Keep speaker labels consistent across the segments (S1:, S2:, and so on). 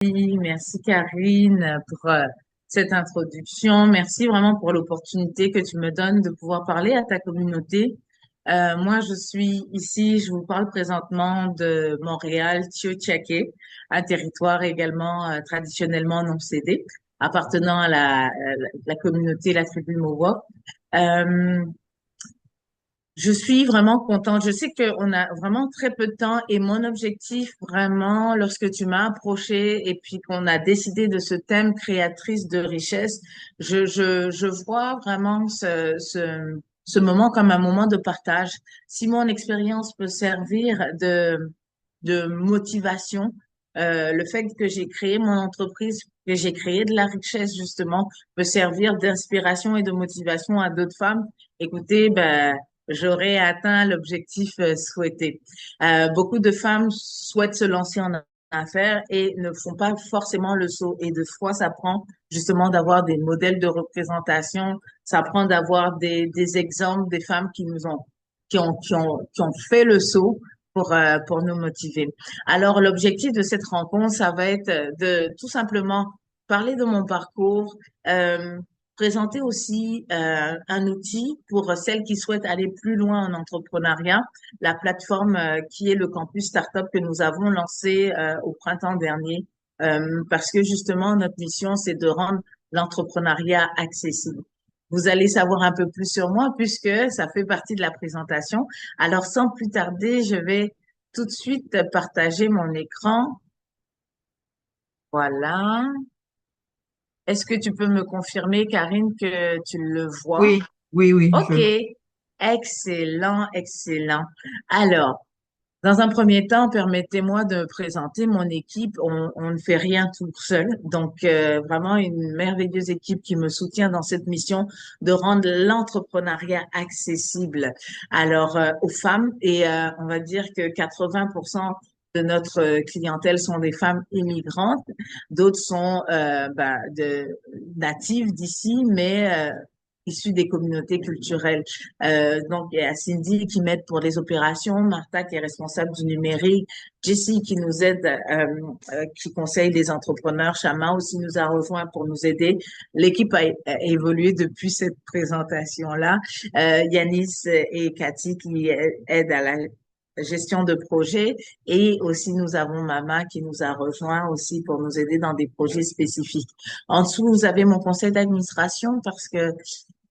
S1: Merci Karine pour cette introduction. Merci vraiment pour l'opportunité que tu me donnes de pouvoir parler à ta communauté. Moi, je suis ici, je vous parle présentement de Montréal, Tiohtià:ke, un territoire également traditionnellement non cédé, appartenant à la communauté, la tribu Mohawk. Euh, je suis vraiment contente. Je sais qu'on a vraiment très peu de temps et mon objectif vraiment, lorsque tu m'as approché et puis qu'on a décidé de ce thème créatrice de richesse, je vois vraiment ce moment comme un moment de partage. Si mon expérience peut servir de motivation, le fait que j'ai créé mon entreprise, que j'ai créé de la richesse justement, peut servir d'inspiration et de motivation à d'autres femmes. Écoutez, ben, j'aurais atteint l'objectif souhaité. Beaucoup de femmes souhaitent se lancer en affaires et ne font pas forcément le saut. Et de fois, ça prend justement d'avoir des modèles de représentation, ça prend d'avoir des exemples des femmes qui nous ont, qui ont fait le saut pour nous motiver. Alors, l'objectif de cette rencontre, ça va être de tout simplement parler de mon parcours, euh, présenter aussi un outil pour celles qui souhaitent aller plus loin en entrepreneuriat, la plateforme qui est le campus startup que nous avons lancé au printemps dernier, parce que justement notre mission c'est de rendre l'entrepreneuriat accessible. Vous allez savoir un peu plus sur moi puisque ça fait partie de la présentation. Alors sans plus tarder, je vais tout de suite partager mon écran. Voilà. Est-ce que tu peux me confirmer, Karine, que tu le vois?
S2: Oui, oui, oui,
S1: OK. Excellent, excellent. Alors, dans un premier temps, permettez-moi de présenter mon équipe. On ne fait rien tout seul. Donc, vraiment une merveilleuse équipe qui me soutient dans cette mission de rendre l'entrepreneuriat accessible alors aux femmes. Et on va dire que 80% de notre clientèle sont des femmes immigrantes. D'autres sont natives d'ici, mais issues des communautés culturelles. Donc, il y a Cindy qui m'aide pour les opérations, Martha qui est responsable du numérique, Jessie qui nous aide, qui conseille les entrepreneurs, Shama aussi nous a rejoint pour nous aider. L'équipe a évolué depuis cette présentation-là. Yanis et Cathy qui aident à la gestion de projet et aussi nous avons Mama qui nous a rejoint aussi pour nous aider dans des projets spécifiques. En dessous, vous avez mon conseil d'administration parce que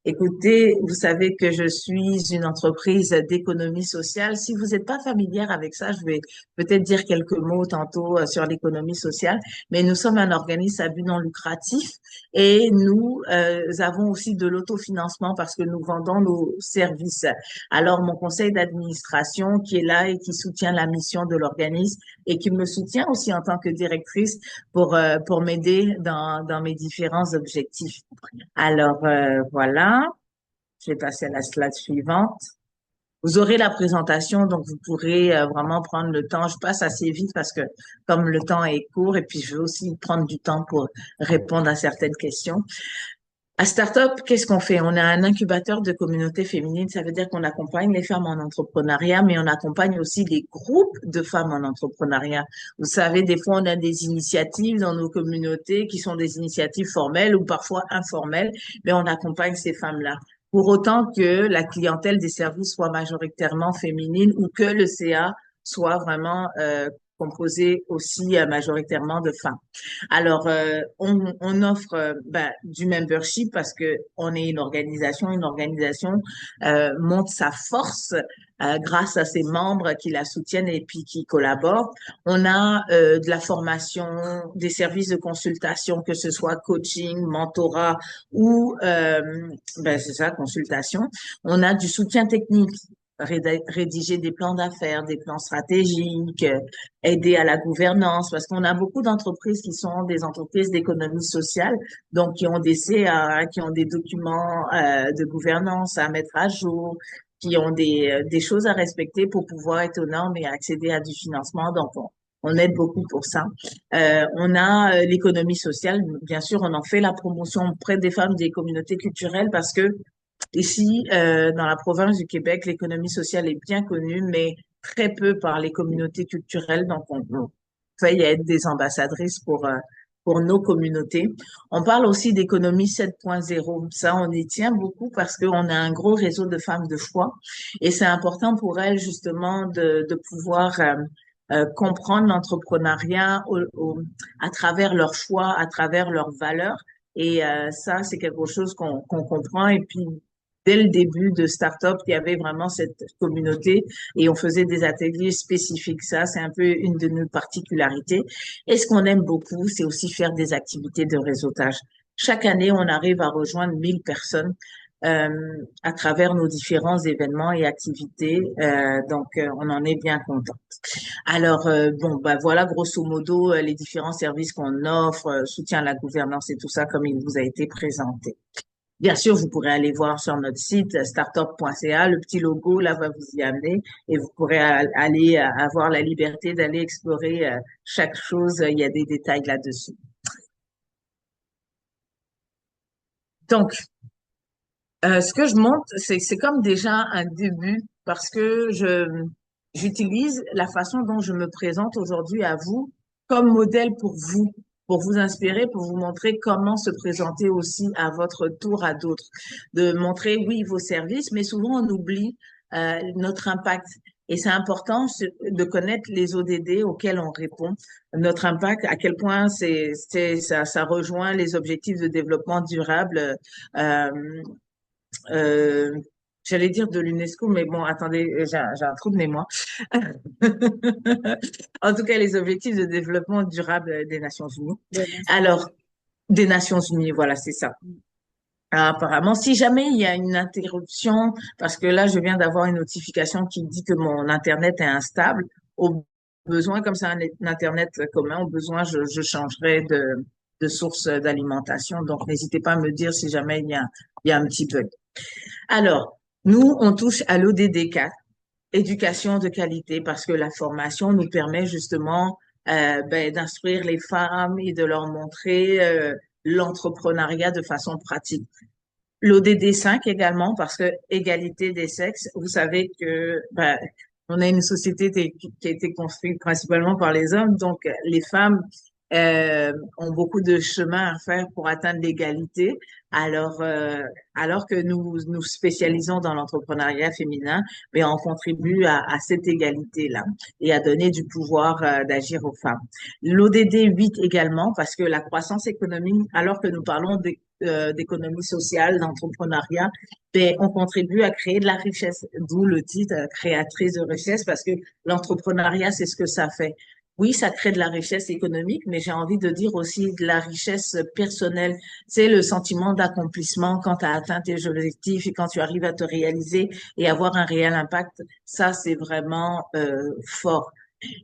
S1: écoutez, vous savez que je suis une entreprise d'économie sociale. Si vous n'êtes pas familière avec ça, je vais peut-être dire quelques mots tantôt sur l'économie sociale, mais nous sommes un organisme à but non lucratif et nous avons aussi de l'autofinancement parce que nous vendons nos services. Alors, mon conseil d'administration qui est là et qui soutient la mission de l'organisme et qui me soutient aussi en tant que directrice pour m'aider dans mes différents objectifs. Alors, voilà, je vais passer à la slide suivante. Vous aurez la présentation, donc vous pourrez vraiment prendre le temps. Je passe assez vite parce que comme le temps est court et puis je veux aussi prendre du temps pour répondre à certaines questions. À Startup, qu'est-ce qu'on fait? On a un incubateur de communautés féminines. Ça veut dire qu'on accompagne les femmes en entrepreneuriat, mais on accompagne aussi des groupes de femmes en entrepreneuriat. Vous savez, des fois, on a des initiatives dans nos communautés qui sont des initiatives formelles ou parfois informelles, mais on accompagne ces femmes-là. Pour autant que la clientèle des services soit majoritairement féminine ou que le CA soit vraiment composé aussi majoritairement de femmes. Alors, on offre du membership parce que on est une organisation monte sa force grâce à ses membres qui la soutiennent et puis qui collaborent. On a de la formation, des services de consultation, que ce soit coaching, mentorat ou c'est ça, consultation. On a du soutien technique rédiger des plans d'affaires, des plans stratégiques, aider à la gouvernance, parce qu'on a beaucoup d'entreprises qui sont des entreprises d'économie sociale, donc qui ont des CA, qui ont des documents de gouvernance à mettre à jour, qui ont des choses à respecter pour pouvoir être aux normes et accéder à du financement. Donc, on aide beaucoup pour ça. On a l'économie sociale, bien sûr, on en fait la promotion auprès des femmes des communautés culturelles parce que ici, dans la province du Québec, l'économie sociale est bien connue, mais très peu par les communautés culturelles. Donc, veille à être des ambassadrices pour nos communautés. On parle aussi d'économie 7.0. Ça, on y tient beaucoup parce qu'on a un gros réseau de femmes de foi et c'est important pour elles justement de pouvoir comprendre l'entrepreneuriat à travers leurs choix, à travers leurs valeurs. Et ça, c'est quelque chose qu'on comprend. Et puis, dès le début de Startup, il y avait vraiment cette communauté et on faisait des ateliers spécifiques. Ça, c'est un peu une de nos particularités. Et ce qu'on aime beaucoup, c'est aussi faire des activités de réseautage. Chaque année, on arrive à rejoindre 1000 personnes à travers nos différents événements et activités. On en est bien content. Alors, bon, bah voilà, grosso modo, les différents services qu'on offre, soutien à la gouvernance et tout ça, comme il vous a été présenté. Bien sûr, vous pourrez aller voir sur notre site startup.ca, le petit logo là va vous y amener et vous pourrez aller avoir la liberté d'aller explorer chaque chose. Il y a des détails là-dessus. Donc, ce que je montre, c'est comme déjà un début parce que j'utilise la façon dont je me présente aujourd'hui à vous comme modèle pour vous inspirer, pour vous montrer comment se présenter aussi à votre tour à d'autres, de montrer oui vos services, mais souvent on oublie notre impact. Et c'est important de connaître les ODD auxquels on répond, notre impact, à quel point ça rejoint les objectifs de développement durable. Euh, euh, J'allais dire de l'UNESCO, mais bon, attendez, j'ai un trou de mémoire. En tout cas, les objectifs de développement durable des Nations Unies.
S2: Des Nations Unies.
S1: Alors, des Nations Unies, voilà, c'est ça. Apparemment, si jamais il y a une interruption, parce que là, je viens d'avoir une notification qui dit que mon Internet est instable, au besoin, comme c'est un Internet commun, au besoin, je changerai de source d'alimentation. Donc, n'hésitez pas à me dire si jamais il y a un petit bug. Alors, nous, on touche à l'ODD 4, éducation de qualité, parce que la formation nous permet justement d'instruire les femmes et de leur montrer l'entrepreneuriat de façon pratique. L'ODD 5 également, parce que égalité des sexes, vous savez que on a une société qui a été construite principalement par les hommes, donc les femmes ont beaucoup de chemin à faire pour atteindre l'égalité. Alors, alors que nous spécialisons dans l'entrepreneuriat féminin, mais on contribue à cette égalité-là et à donner du pouvoir d'agir aux femmes. L'ODD 8 également, parce que la croissance économique, alors que nous parlons d'économie sociale, d'entrepreneuriat, ben, on contribue à créer de la richesse, d'où le titre créatrice de richesse, parce que l'entrepreneuriat, c'est ce que ça fait. Oui, ça crée de la richesse économique, mais j'ai envie de dire aussi de la richesse personnelle. C'est le sentiment d'accomplissement quand tu as atteint tes objectifs et quand tu arrives à te réaliser et avoir un réel impact. Ça, c'est vraiment fort.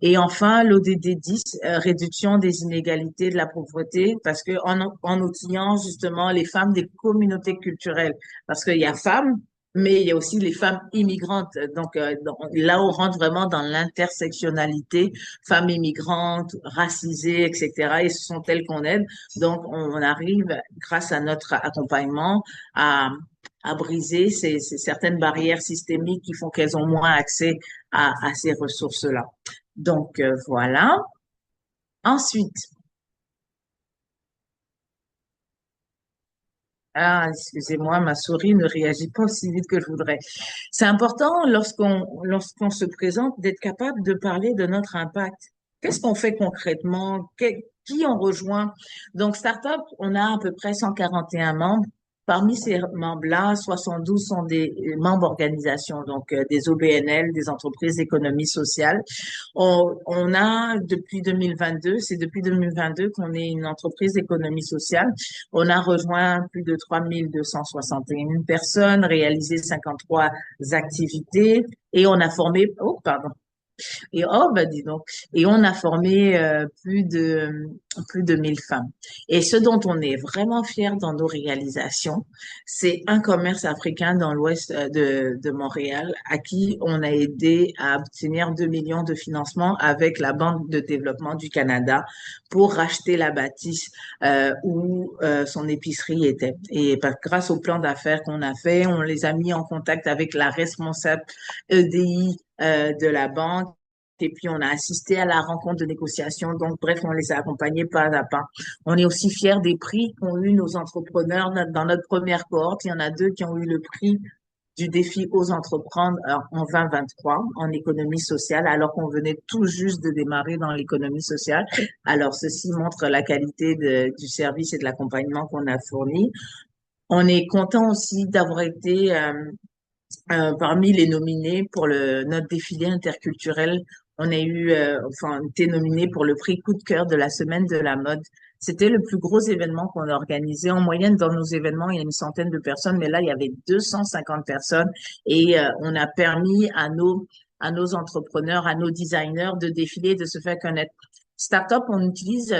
S1: Et enfin, l'ODD 10, réduction des inégalités, de la pauvreté, parce que en outillant justement les femmes des communautés culturelles, parce qu'il y a femmes, mais il y a aussi les femmes immigrantes. Donc là, on rentre vraiment dans l'intersectionnalité, femmes immigrantes, racisées, etc. Et ce sont elles qu'on aide. Donc on arrive, grâce à notre accompagnement, à briser certaines barrières systémiques qui font qu'elles ont moins accès à ces ressources-là. Donc, voilà. Ensuite, excusez-moi, ma souris ne réagit pas aussi vite que je voudrais. C'est important lorsqu'on se présente d'être capable de parler de notre impact. Qu'est-ce qu'on fait concrètement? Qui on rejoint? Donc, Startup, on a à peu près 141 membres. Parmi ces membres-là, 72 sont des membres organisations, donc des OBNL, des entreprises d'économie sociale. On a depuis 2022, c'est depuis 2022 qu'on est une entreprise d'économie sociale. On a rejoint plus de 3261 personnes, réalisé 53 activités et on a formé, oh, pardon, et oh, bah dis donc. Et on a formé plus de 1000 femmes. Et ce dont on est vraiment fiers dans nos réalisations, c'est un commerce africain dans l'ouest de Montréal à qui on a aidé à obtenir 2 millions de financement avec la Banque de développement du Canada pour racheter la bâtisse où son épicerie était. Et grâce au plan d'affaires qu'on a fait, on les a mis en contact avec la responsable EDI de la banque et puis on a assisté à la rencontre de négociation. Donc, bref, on les a accompagnés pas à pas. On est aussi fiers des prix qu'ont eu nos entrepreneurs dans notre première cohorte. Il y en a deux qui ont eu le prix du défi Ose entreprendre en 2023 en économie sociale, alors qu'on venait tout juste de démarrer dans l'économie sociale. Alors, ceci montre la qualité du service et de l'accompagnement qu'on a fourni. On est content aussi d'avoir été parmi les nominés pour notre défilé interculturel. On a été nominé pour le prix coup de cœur de la semaine de la mode. C'était le plus gros événement qu'on a organisé. En moyenne, dans nos événements, il y a une centaine de personnes, mais là, il y avait 250 personnes et on a permis à nos entrepreneurs, à nos designers de défiler, de se faire connaître. Startup, on utilise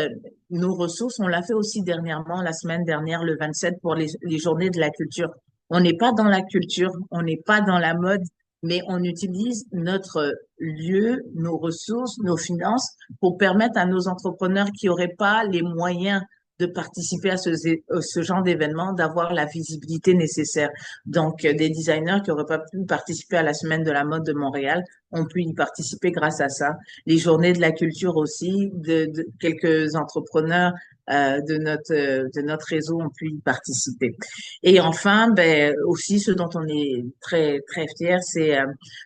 S1: nos ressources. On l'a fait aussi dernièrement, la semaine dernière, le 27, pour les journées de la culture. On n'est pas dans la culture, on n'est pas dans la mode, mais on utilise notre lieu, nos ressources, nos finances pour permettre à nos entrepreneurs qui n'auraient pas les moyens de participer à ce genre d'événement, d'avoir la visibilité nécessaire. Donc, des designers qui n'auraient pas pu participer à la Semaine de la mode de Montréal ont pu y participer grâce à ça. Les journées de la culture aussi, de quelques entrepreneurs de notre réseau ont pu y participer. Et enfin, ben aussi, ce dont on est très très fier, c'est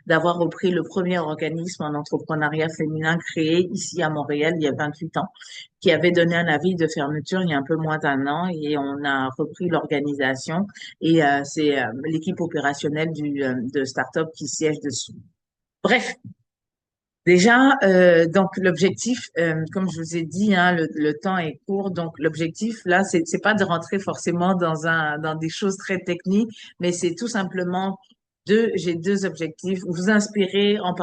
S1: d'avoir repris le premier organisme en entrepreneuriat féminin créé ici à Montréal il y a 28 ans, qui avait donné un avis de fermeture il y a un peu moins d'un an, et on a repris l'organisation. Et c'est l'équipe opérationnelle de Startup qui siège dessus. Bref, déjà, donc l'objectif, comme je vous ai dit, hein, le temps est court, donc l'objectif là, c'est pas de rentrer forcément dans des choses très techniques, mais c'est tout simplement j'ai deux objectifs: vous inspirer en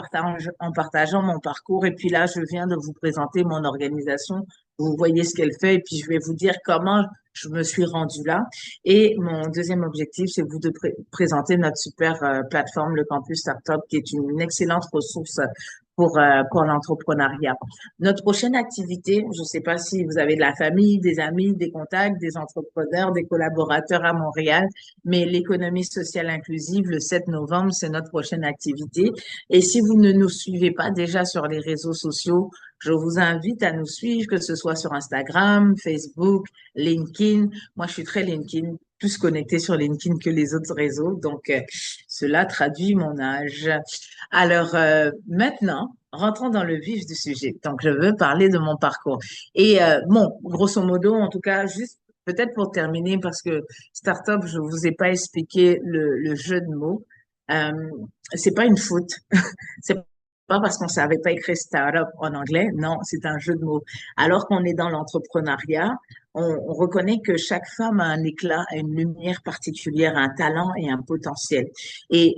S1: partageant mon parcours, et puis là, je viens de vous présenter mon organisation. Vous voyez ce qu'elle fait, et puis je vais vous dire comment je me suis rendue là. Et mon deuxième objectif, c'est vous de présenter notre super plateforme, le Campus Startup, qui est une excellente ressource pour l'entrepreneuriat. Notre prochaine activité, je ne sais pas si vous avez de la famille, des amis, des contacts, des entrepreneurs, des collaborateurs à Montréal, mais l'économie sociale inclusive, le 7 novembre, c'est notre prochaine activité. Et si vous ne nous suivez pas déjà sur les réseaux sociaux, je vous invite à nous suivre, que ce soit sur Instagram, Facebook, LinkedIn. Moi, je suis très LinkedIn, plus connectée sur LinkedIn que les autres réseaux. Donc, cela traduit mon âge. Alors, maintenant, rentrons dans le vif du sujet. Donc, je veux parler de mon parcours. Et bon, grosso modo, en tout cas, juste peut-être pour terminer, parce que startup, je vous ai pas expliqué le jeu de mots. Euh, c'est pas une faute. C'est pas parce qu'on savait pas écrire startup en anglais. Non, c'est un jeu de mots. Alors qu'on est dans l'entrepreneuriat, on reconnaît que chaque femme a un éclat, a une lumière particulière, un talent et un potentiel. Et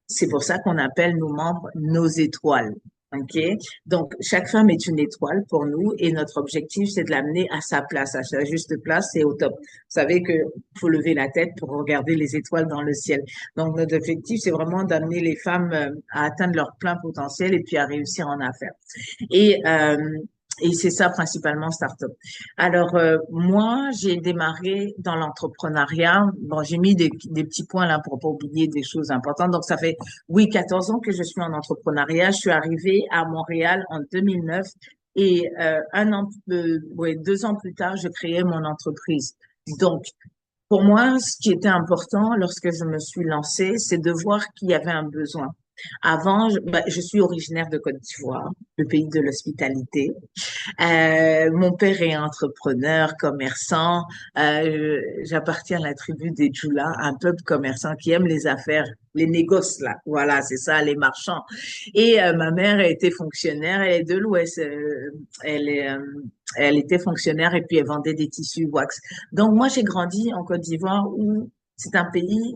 S1: c'est pour ça qu'on appelle nos membres nos étoiles. OK? Donc, chaque femme est une étoile pour nous, et notre objectif, c'est de l'amener à sa place, à sa juste place et au top. Vous savez que faut lever la tête pour regarder les étoiles dans le ciel. Donc, notre objectif, c'est vraiment d'amener les femmes à atteindre leur plein potentiel et puis à réussir en affaires. Et, euh, et c'est ça principalement Startup. Alors, moi, j'ai démarré dans l'entrepreneuriat. Bon, j'ai mis des petits points là pour pas oublier des choses importantes. Donc, ça fait, oui, 14 ans que je suis en entrepreneuriat. Je suis arrivée à Montréal en 2009, et ouais, 2 ans plus tard, je créais mon entreprise. Donc, pour moi, ce qui était important lorsque je me suis lancée, c'est de voir qu'il y avait un besoin. Avant, je suis originaire de Côte d'Ivoire, le pays de l'hospitalité. Mon père est entrepreneur, commerçant. J'appartiens à la tribu des Djoula, un peuple commerçant qui aime les affaires, les négoces là. Voilà, c'est ça, les marchands. Et ma mère a été fonctionnaire. Elle est de l'Ouest. Elle est, elle était fonctionnaire, et puis elle vendait des tissus wax. Donc moi, j'ai grandi en Côte d'Ivoire, où c'est un pays,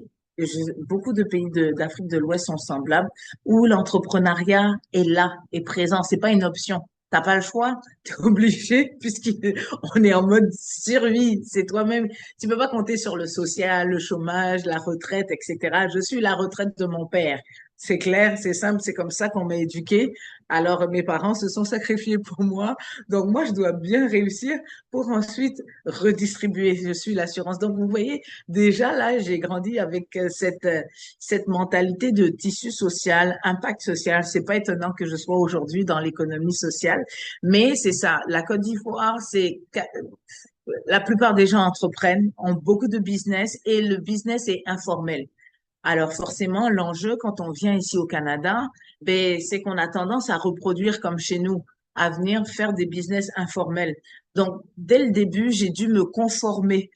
S1: beaucoup de pays d'Afrique de l'Ouest sont semblables, où l'entrepreneuriat est là, est présent. C'est pas une option. T'as pas le choix, t'es obligé, puisqu'on est en mode survie. C'est toi-même. Tu peux pas compter sur le social, le chômage, la retraite, etc. Je suis la retraite de mon père. C'est clair, c'est simple, c'est comme ça qu'on m'a éduqué. Alors, mes parents se sont sacrifiés pour moi. Donc, moi, je dois bien réussir pour ensuite redistribuer. Je suis l'assurance. Donc, vous voyez, déjà là, j'ai grandi avec cette mentalité de tissu social, impact social. C'est pas étonnant que je sois aujourd'hui dans l'économie sociale, mais c'est ça. La Côte d'Ivoire, la plupart des gens entreprennent, ont beaucoup de business et le business est informel. Alors forcément, l'enjeu quand on vient ici au Canada, ben, c'est qu'on a tendance à reproduire comme chez nous, à venir faire des business informels. Donc, dès le début, j'ai dû me conformer.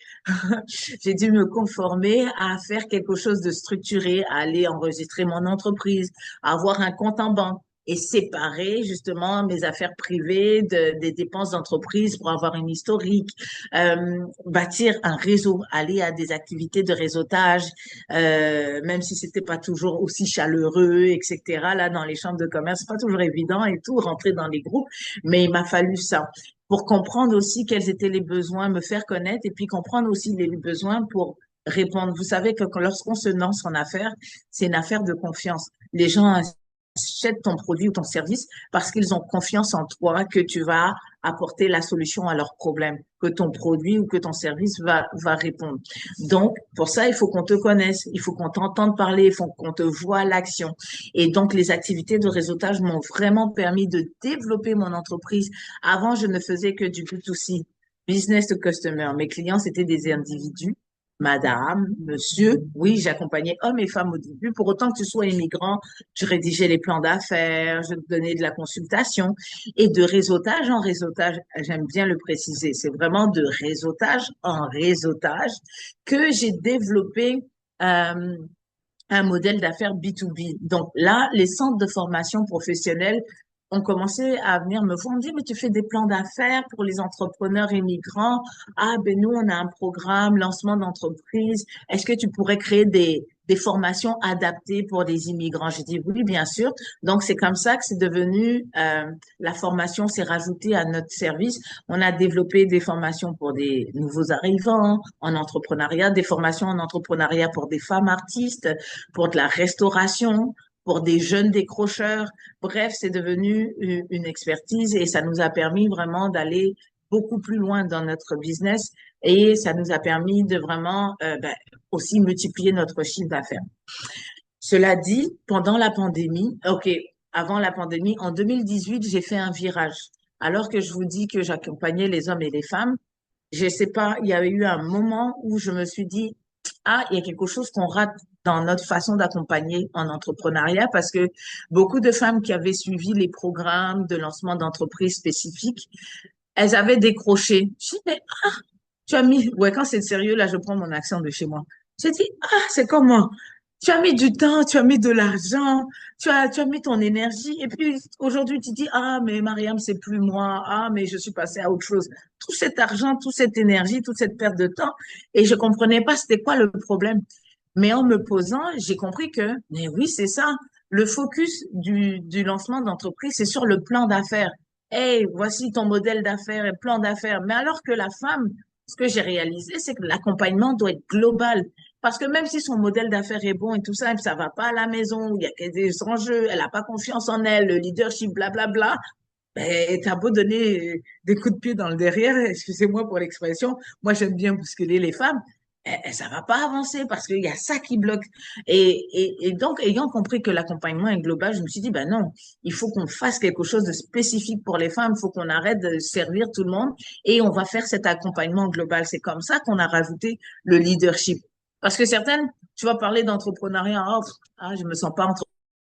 S1: J'ai dû me conformer à faire quelque chose de structuré, à aller enregistrer mon entreprise, à avoir un compte en banque et séparer justement mes affaires privées des dépenses d'entreprise pour avoir une historique, bâtir un réseau, aller à des activités de réseautage, même si c'était pas toujours aussi chaleureux, etc. Là, dans les chambres de commerce, c'est pas toujours évident et tout, rentrer dans les groupes, mais il m'a fallu ça pour comprendre aussi quels étaient les besoins, me faire connaître et puis comprendre aussi les besoins pour répondre. Vous savez que lorsqu'on se lance en affaires, c'est une affaire de confiance. Les gens achètent ton produit ou ton service parce qu'ils ont confiance en toi que tu vas apporter la solution à leurs problèmes, que ton produit ou que ton service va répondre. Donc, pour ça, il faut qu'on te connaisse, il faut qu'on t'entende parler, il faut qu'on te voie à l'action. Et donc, les activités de réseautage m'ont vraiment permis de développer mon entreprise. Avant, je ne faisais que du B2C, business to customer. Mes clients, c'était des individus. Madame, monsieur, oui, j'accompagnais hommes et femmes au début. Pour autant que tu sois immigrant, je rédigeais les plans d'affaires, je te donnais de la consultation et de réseautage en réseautage. J'aime bien le préciser. C'est vraiment de réseautage en réseautage que j'ai développé euh, un modèle d'affaires B2B. Donc là, les centres de formation professionnelle ont commencé à venir me voir, on me dit, mais tu fais des plans d'affaires pour les entrepreneurs immigrants. Ah, ben nous, on a un programme, lancement d'entreprise. Est-ce que tu pourrais créer des formations adaptées pour des immigrants? J'ai dit oui, bien sûr. Donc, c'est comme ça que c'est devenu, la formation s'est rajoutée à notre service. On a développé des formations pour des nouveaux arrivants en entrepreneuriat, des formations en entrepreneuriat pour des femmes artistes, pour de la restauration, pour des jeunes décrocheurs. Bref, c'est devenu une expertise et ça nous a permis vraiment d'aller beaucoup plus loin dans notre business et ça nous a permis de vraiment aussi multiplier notre chiffre d'affaires. Cela dit, pendant la pandémie, ok, avant la pandémie, en 2018, j'ai fait un virage. Alors que je vous dis que j'accompagnais les hommes et les femmes, je sais pas, il y avait eu un moment où je me suis dit, ah, il y a quelque chose qu'on rate dans notre façon d'accompagner en entrepreneuriat parce que beaucoup de femmes qui avaient suivi les programmes de lancement d'entreprises spécifiques, elles avaient décroché. Je dis, mais tu as mis, ouais, quand c'est sérieux, là, je prends mon accent de chez moi. J'ai dit, ah, c'est comment? Tu as mis du temps, tu as mis de l'argent, tu as mis ton énergie. Et puis, aujourd'hui, tu dis, ah, mais Mariam, c'est plus moi. Ah, mais je suis passée à autre chose. Tout cet argent, toute cette énergie, toute cette perte de temps. Et je comprenais pas c'était quoi le problème. Mais en me posant, j'ai compris que, mais oui, c'est ça. Le focus du lancement d'entreprise, c'est sur le plan d'affaires. Hey, voici ton modèle d'affaires et plan d'affaires. Mais alors que la femme, ce que j'ai réalisé, c'est que l'accompagnement doit être global. Parce que même si son modèle d'affaires est bon et tout ça, ça va pas à la maison, il y a des enjeux, elle a pas confiance en elle, le leadership, blablabla, ben, t'as beau donner des coups de pied dans le derrière, excusez-moi pour l'expression, moi j'aime bien bousculer les femmes, ça va pas avancer parce qu'il y a ça qui bloque. Et donc, ayant compris que l'accompagnement est global, je me suis dit, ben non, il faut qu'on fasse quelque chose de spécifique pour les femmes, il faut qu'on arrête de servir tout le monde et on va faire cet accompagnement global. C'est comme ça qu'on a rajouté le leadership. Parce que certaines, tu vas parler d'entrepreneuriat, oh, je me sens pas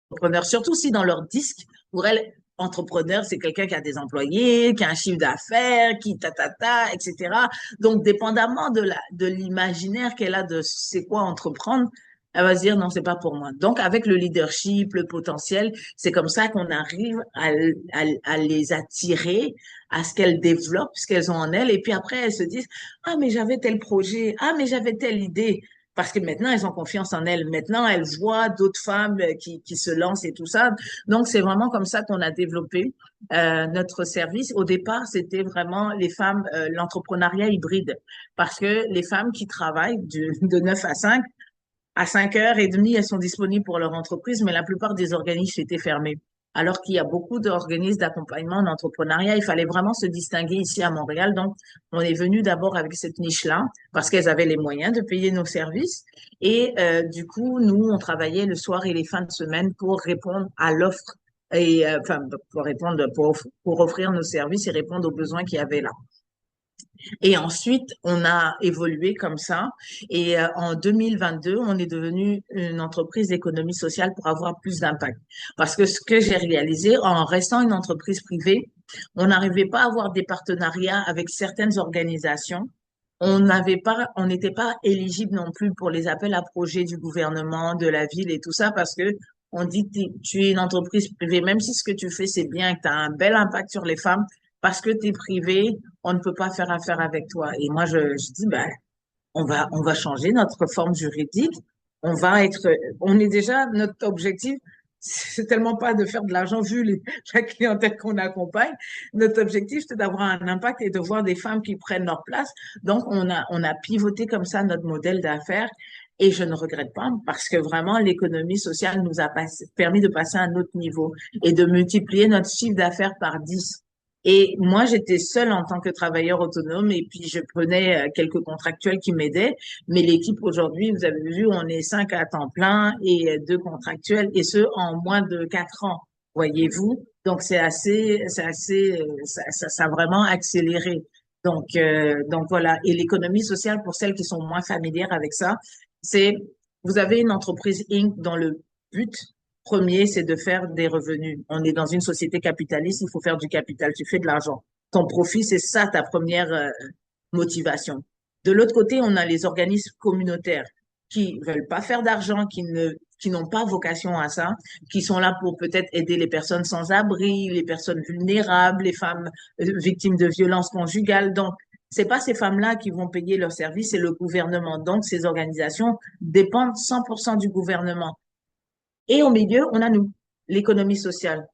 S1: entrepreneur, surtout si dans leur disque, pour elles, entrepreneur, c'est quelqu'un qui a des employés, qui a un chiffre d'affaires, qui etc. Donc, dépendamment de l'imaginaire qu'elle a de c'est quoi entreprendre, elle va se dire non, c'est pas pour moi. Donc, avec le leadership, le potentiel, c'est comme ça qu'on arrive à les attirer, à ce qu'elles développent, ce qu'elles ont en elles. Et puis après, elles se disent, ah, mais j'avais tel projet, ah, mais j'avais telle idée. Parce que maintenant, elles ont confiance en elles. Maintenant, elles voient d'autres femmes qui se lancent et tout ça. Donc, c'est vraiment comme ça qu'on a développé notre service. Au départ, c'était vraiment les femmes, l'entrepreneuriat hybride. Parce que les femmes qui travaillent de 9 à 5h30, elles sont disponibles pour leur entreprise, mais la plupart des organismes étaient fermés. alors qu'il y a beaucoup d'organismes d'accompagnement en entrepreneuriat. Il fallait vraiment se distinguer ici à Montréal. Donc, on est venu d'abord avec cette niche-là parce qu'elles avaient les moyens de payer nos services. Et du coup, nous, on travaillait le soir et les fins de semaine pour répondre à l'offre et enfin pour répondre pour offrir nos services et répondre aux besoins qu'il y avait là. Et ensuite, on a évolué comme ça. Et en 2022, on est devenu une entreprise d'économie sociale pour avoir plus d'impact. Parce que ce que j'ai réalisé en restant une entreprise privée, on n'arrivait pas à avoir des partenariats avec certaines organisations. On n'était pas éligible non plus pour les appels à projets du gouvernement, de la ville et tout ça parce que on dit que tu es une entreprise privée, même si ce que tu fais c'est bien, que tu as un bel impact sur les femmes, parce que tu es privé, on ne peut pas faire affaire avec toi. Et moi, je dis, ben, on va changer notre forme juridique. On est déjà, notre objectif, c'est tellement pas de faire de l'argent vu la clientèle qu'on accompagne. Notre objectif, c'est d'avoir un impact et de voir des femmes qui prennent leur place. Donc, on a pivoté comme ça notre modèle d'affaires. Et je ne regrette pas parce que vraiment, l'économie sociale nous a permis de passer à un autre niveau et de multiplier notre chiffre d'affaires par 10. Et moi, j'étais seule en tant que travailleur autonome et puis je prenais quelques contractuels qui m'aidaient. Mais l'équipe aujourd'hui, vous avez vu, on est 5 à temps plein et 2 contractuels et ce, en moins de 4 ans, voyez-vous. Donc, ça a vraiment accéléré. Donc voilà. Et l'économie sociale, pour celles qui sont moins familières avec ça, c'est, vous avez une entreprise Inc. dont le but premier, c'est de faire des revenus. On est dans une société capitaliste, il faut faire du capital, tu fais de l'argent. Ton profit, c'est ça ta première motivation. De l'autre côté, on a les organismes communautaires qui veulent pas faire d'argent, qui n'ont pas vocation à ça, qui sont là pour peut-être aider les personnes sans abri, les personnes vulnérables, les femmes victimes de violences conjugales. Donc, c'est pas ces femmes-là qui vont payer leurs services, c'est le gouvernement. Donc, ces organisations dépendent 100% du gouvernement. Et au milieu, on a nous, l'économie sociale.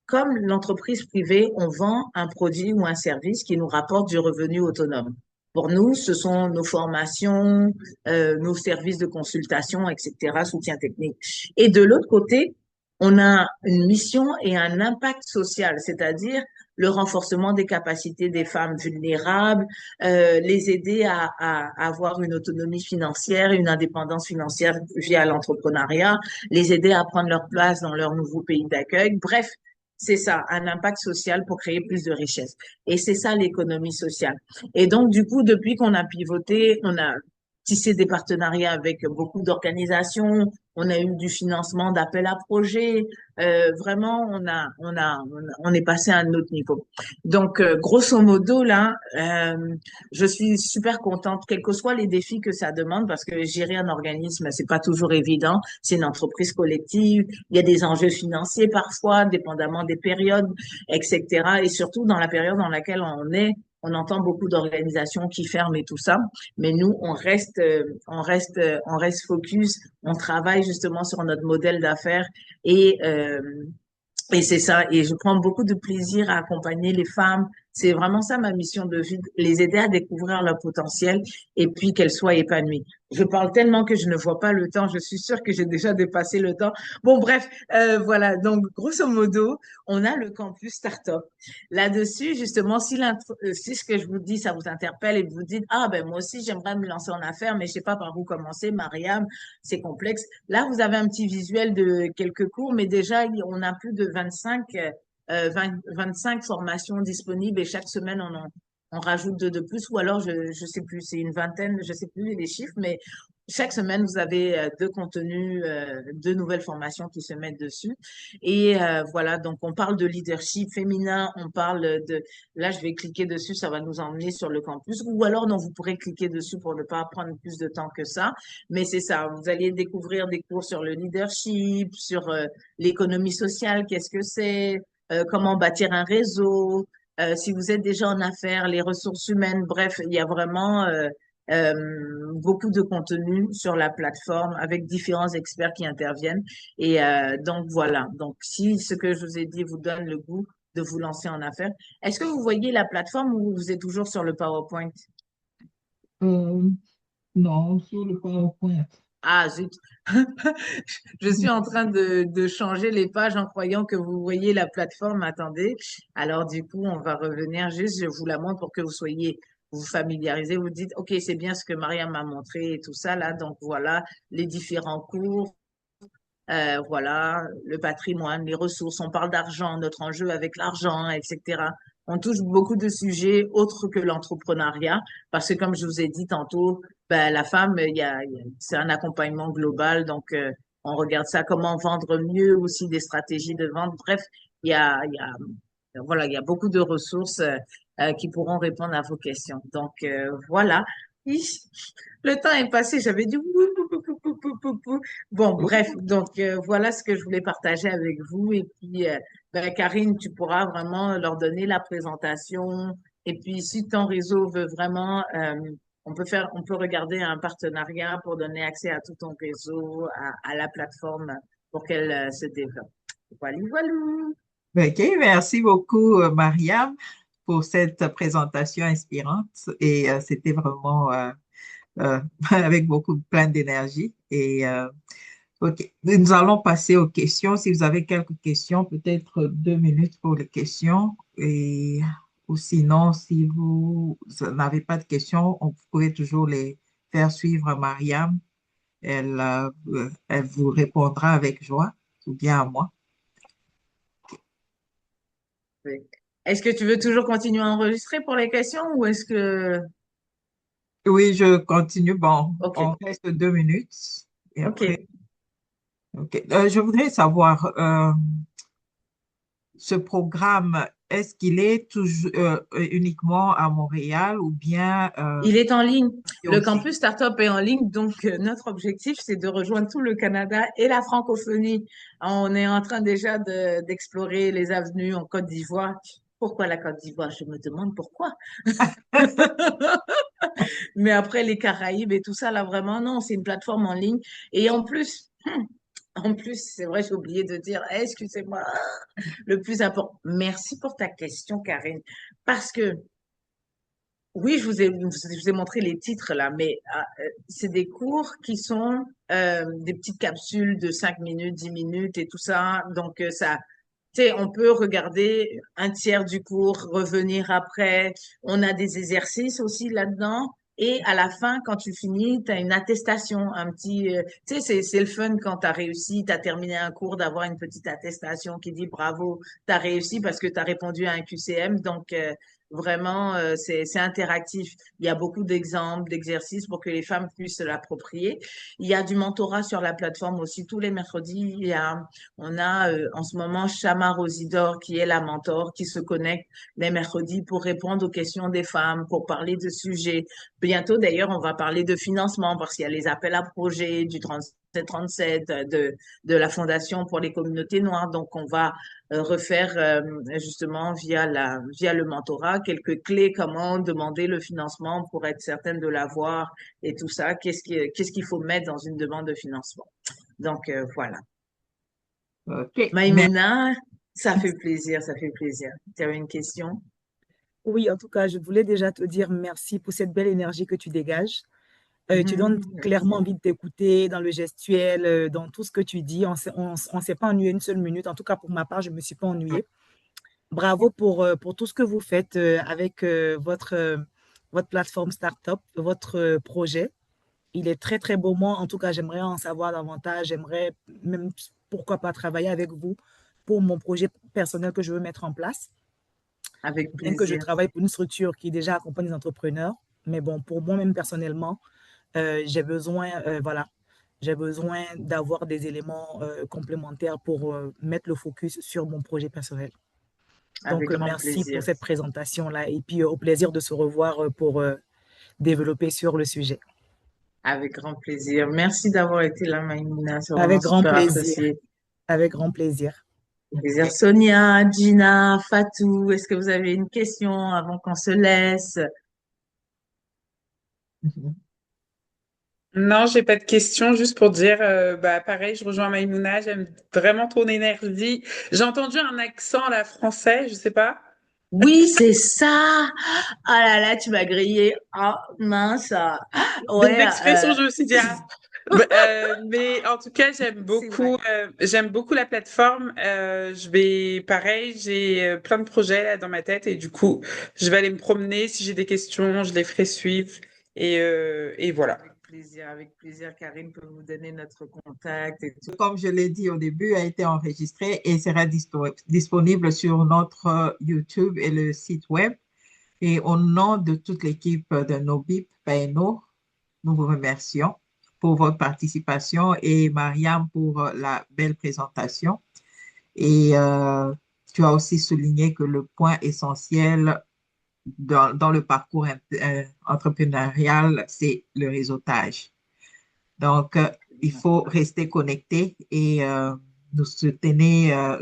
S1: Comme l'entreprise privée, on vend un produit ou un service qui nous rapporte du revenu autonome. Pour nous, ce sont nos formations, nos services de consultation, etc., soutien technique. Et de l'autre côté, on a une mission et un impact social, c'est-à-dire le renforcement des capacités des femmes vulnérables, les aider à avoir une autonomie financière, une indépendance financière via l'entrepreneuriat, les aider à prendre leur place dans leur nouveau pays d'accueil. Bref, c'est ça, un impact social pour créer plus de richesse. Et c'est ça l'économie sociale. Et donc, du coup, depuis qu'on a pivoté, on a tissé des partenariats avec beaucoup d'organisations, on a eu du financement d'appels à projets. Vraiment, on est passé à un autre niveau. Donc, grosso modo, là, je suis super contente, quels que soient les défis que ça demande, parce que gérer un organisme, c'est pas toujours évident. C'est une entreprise collective. Il y a des enjeux financiers parfois, dépendamment des périodes, etc. Et surtout dans la période dans laquelle on est, on entend beaucoup d'organisations qui ferment et tout ça. Mais nous, on reste focus. On travaille justement sur notre modèle d'affaires et euh, et c'est ça. Et je prends beaucoup de plaisir à accompagner les femmes. C'est vraiment ça ma mission de vie, les aider à découvrir leur potentiel et puis qu'elles soient épanouies. Je parle tellement que je ne vois pas le temps. Je suis sûre que j'ai déjà dépassé le temps. Bon, bref, voilà. Donc, grosso modo, on a le campus Startup. Là-dessus, justement, si ce que je vous dis, ça vous interpelle et vous dites, ah, ben, moi aussi, j'aimerais me lancer en affaires, mais je sais pas par où commencer, Mariam, c'est complexe. Là, vous avez un petit visuel de quelques cours, mais déjà, on a plus de 25 formations disponibles et chaque semaine, on rajoute deux de plus, ou alors, je sais plus, c'est une vingtaine, je sais plus les chiffres, mais chaque semaine, vous avez deux contenus, deux nouvelles formations qui se mettent dessus. Et voilà, donc on parle de leadership féminin, on parle là, je vais cliquer dessus, ça va nous emmener sur le campus, ou alors, non, vous pourrez cliquer dessus pour ne pas prendre plus de temps que ça. Mais c'est ça, vous allez découvrir des cours sur le leadership, sur l'économie sociale, qu'est-ce que c'est, comment bâtir un réseau, si vous êtes déjà en affaires, les ressources humaines, bref, il y a vraiment beaucoup de contenu sur la plateforme avec différents experts qui interviennent. Et donc voilà, donc si ce que je vous ai dit vous donne le goût de vous lancer en affaires, est-ce que vous voyez la plateforme ou vous êtes toujours sur le PowerPoint?
S2: Euh, non, sur le PowerPoint.
S1: Ah, zut. Je suis en train de changer les pages en croyant que vous voyez la plateforme. Attendez. Alors, du coup, on va revenir juste, je vous la montre pour que vous soyez, vous familiarisez. Vous dites, OK, c'est bien ce que Maria m'a montré et tout ça, là. Donc, voilà les différents cours. Voilà, le patrimoine, les ressources, on parle d'argent, notre enjeu avec l'argent, etc. On touche beaucoup de sujets autres que l'entrepreneuriat, parce que comme je vous ai dit tantôt, ben, la femme, c'est un accompagnement global, donc on regarde ça, comment vendre mieux aussi des stratégies de vente. Bref, voilà, il y a beaucoup de ressources qui pourront répondre à vos questions. Donc voilà. Hi, le temps est passé, j'avais dit bon, bref, donc voilà ce que je voulais partager avec vous. Et puis, ben, Karine, tu pourras vraiment leur donner la présentation. Et puis, si ton réseau veut vraiment, on peut regarder un partenariat pour donner accès à tout ton réseau, à la plateforme pour qu'elle se développe. Voilà, voilà.
S2: OK, merci beaucoup, Mariam, pour cette présentation inspirante. Et c'était vraiment avec beaucoup, plein d'énergie. Et OK, nous allons passer aux questions. Si vous avez quelques questions, peut-être 2 minutes pour les questions. Et, ou sinon, si vous n'avez pas de questions, vous pouvez toujours les faire suivre à Mariam. Elle vous répondra avec joie, ou bien à moi.
S1: Oui. Est-ce que tu veux toujours continuer à enregistrer pour les questions ou est-ce que...
S2: Oui, je continue. Bon,
S1: OK,
S2: on reste 2 minutes. Et après,
S1: OK.
S2: OK. Je voudrais savoir, ce programme, est-ce qu'il est toujours uniquement à Montréal ou bien
S1: Il est en ligne. Le
S2: aussi?
S1: campus Startup est en ligne, donc notre objectif, c'est de rejoindre tout le Canada et la francophonie. On est en train déjà d'explorer les avenues en Côte d'Ivoire. Pourquoi la Côte d'Ivoire? Je me demande pourquoi. Mais après, les Caraïbes et tout ça, là, vraiment, non, c'est une plateforme en ligne. Et en plus, c'est vrai, j'ai oublié de dire, excusez-moi, le plus important. Merci pour ta question, Karine. Parce que oui, je vous ai montré les titres là, mais c'est des cours qui sont des petites capsules de 5 minutes, 10 minutes et tout ça. Donc, ça, tu sais, on peut regarder un tiers du cours, revenir après. On a des exercices aussi là-dedans. Et à la fin, quand tu finis, tu as une attestation, un petit, tu sais, c'est le fun quand tu as réussi, tu as terminé un cours, d'avoir une petite attestation qui dit bravo, tu as réussi parce que tu as répondu à un QCM. Donc, vraiment, c'est interactif. Il y a beaucoup d'exemples, d'exercices pour que les femmes puissent se l'approprier. Il y a du mentorat sur la plateforme aussi tous les mercredis. On a en ce moment Shama Rosidor qui est la mentor qui se connecte les mercredis pour répondre aux questions des femmes, pour parler de sujets. Bientôt d'ailleurs, on va parler de financement parce qu'il y a les appels à projets du 3737 de la Fondation pour les communautés noires. Donc on va refaire justement via le mentorat quelques clés, comment demander le financement pour être certaine de l'avoir et tout ça. Qu'est-ce qu'il faut mettre dans une demande de financement. Donc voilà.
S2: OK,
S1: Maïmouna, ça fait plaisir, ça fait plaisir. Tu avais une question?
S2: Oui, en tout cas, je voulais déjà te dire merci pour cette belle énergie que tu dégages. Tu donnes clairement
S1: Merci.
S2: envie de t'écouter dans le gestuel, dans tout ce que tu dis. On s'est pas ennuyé une seule minute. En tout cas, pour ma part, je me suis pas ennuyée. Bravo pour tout ce que vous faites avec votre plateforme Startup, votre projet. Il est très, très beau. Moi, en tout cas, j'aimerais en savoir davantage. J'aimerais même, pourquoi pas, travailler avec vous pour mon projet personnel que je veux mettre en place.
S1: Avec
S2: Bien que je
S1: plaisir.
S2: travaille pour une structure qui déjà accompagne les entrepreneurs, mais bon, pour moi-même personnellement, j'ai besoin, voilà, j'ai besoin d'avoir des éléments complémentaires pour mettre le focus sur mon projet personnel. Donc,
S1: Avec grand
S2: merci pour
S1: plaisir.
S2: cette présentation-là et puis au plaisir de se revoir pour développer sur le sujet.
S1: Avec grand plaisir. Merci d'avoir été là, Maïmouna. C'est vraiment
S2: Avec grand
S1: super
S2: plaisir.
S1: apprécié.
S2: Avec grand plaisir.
S1: Plaisir. Sonia, Gina, Fatou, est-ce que vous avez une question avant qu'on se laisse?
S3: Non, j'ai pas de questions, juste pour dire, bah pareil, je rejoins Maïmouna, j'aime vraiment ton énergie. J'ai entendu un accent à la français, je sais pas.
S1: Oui, c'est ça. Ah là là, tu m'as grillé. Ah mince.
S3: Des
S1: Ouais,
S3: expressions, je me suis dit, ah. Mais en tout cas,
S1: C'est vrai.
S3: j'aime beaucoup la plateforme. Pareil, j'ai plein de projets là dans ma tête et du coup, je vais aller me promener. Si j'ai des questions, je les ferai suivre et voilà.
S1: Avec plaisir, Karine peut vous donner notre contact et tout.
S2: Comme je l'ai dit au début, a été enregistré et sera disponible sur notre YouTube et le site web. Et au nom de toute l'équipe de Nobip Paino, nous vous remercions pour votre participation et Mariam pour la belle présentation. Et tu as aussi souligné que le point essentiel dans le parcours entrepreneurial, c'est le réseautage. Donc, il faut rester connecté et nous soutenir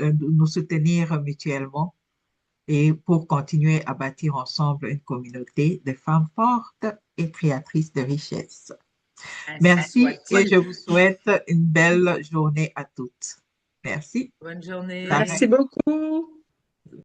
S2: mutuellement et pour continuer à bâtir ensemble une communauté de femmes fortes et créatrices de richesse.
S1: Ainsi
S2: Merci et
S1: soit-il.
S2: je vous souhaite une belle journée à toutes. Merci.
S1: Bonne journée.
S2: Bye.
S3: Merci beaucoup.